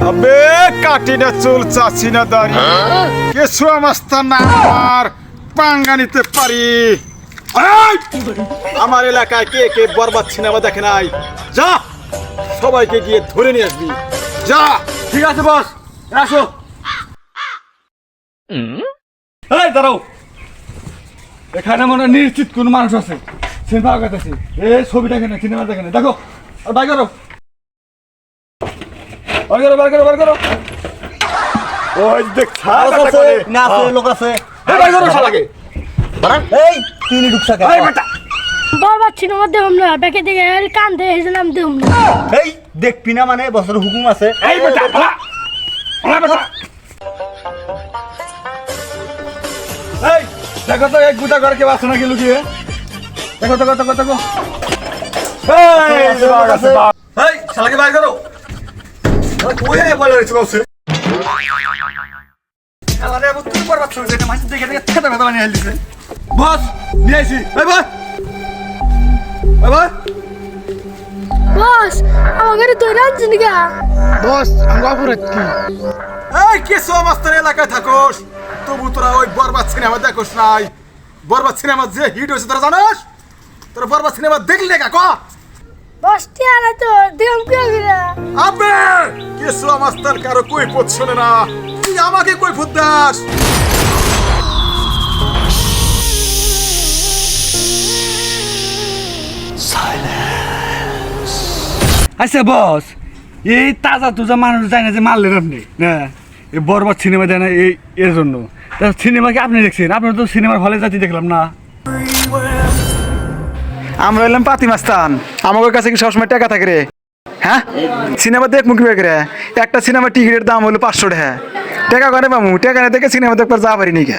আবে কাটি না চুল চাচ্ছি না দাড়ি কিছু মাস্তান না আমার পাঙ্গা নিতে পারি। আমার এলাকায় কে কে বরবাদ সিনেমা দেখে নাই, যা সবাইকে গিয়ে ধরে নিয়ে আসবি, যা। ঠিক আছে বস, আসো। এই দাঁড়াও, এখানে মনে হয় নিশ্চিত কোন মানুষ আছে। সিনেমা কাটাছি এই ছবিটা কেন, সিনেমা দেখে না, দেখো। আর বাই করো, বার করো, বার করো, বার করো। ওই দেখ না আছে, লোক আছে। বার করো শালাকে। এই তিনি ঢুকছা কেন? এই বেটা, বরবাদ সিনেমা দেখুন না, বেকে দেখে কান দেয় এই নাম দেখুন না। এই দেখবি না মানে বছর হুকুম আছে। এই বেটা, পালা, পালা বেটা। এই দেখো তো, এক গুটা ঘর কেউ আছে নাকি লুকিয়ে? দেখো দেখো দেখো দেখো। এই বাঘ আছে, বাঘ। এই শালাকে বাই করো। ওই বলে রয়েছে বসে শালারে আবার তুই বরবাদ ছবি দেখে মাঝে দেখে দেখে থেতা থেতা বানিয়ে দিছে। বস নিয়ে আইছি। এই বস, এই বস। বস আমার ঘরে তুই রাঁধছিস নাকি? বস অপরাধ কি? এই কিছু মাস্তান এলাকায় থাকোস তবু তোরা ওই বরবাদ সিনেমা দেখোস নাই। বরবাদ সিনেমা যে হিট হয়েছে তোরা জানোস? তোরা বরবাদ সিনেমা দেখলি না ক? বস টিয়ালা তো দেখুন কি হবে না। আবে কিছু মাস্তান কারো কই পথ শোনে না, তুই আমাকে কই ফুট দাস? আচ্ছা বস, এই তাজা তুজা মানুষ যায় না যে মারলেন আপনি না, এই বরবাদ সিনেমা দেয় না এই এর জন্য। সিনেমা কি আপনি দেখছেন? আপনার তো সিনেমার হলে জাতি দেখলাম না। আমরা এলাম পাতি মাস্তান, আমাদের কাছে কি সবসময় টাকা থাকে রে? হ্যাঁ, সিনেমা দেখ মুখি বেগ রে, একটা সিনেমা টিকিটের দাম হলো 500 টাকা। টাকা করে পাবো, টাকা না দেখে সিনেমা দেখবার যা পারি নাকি।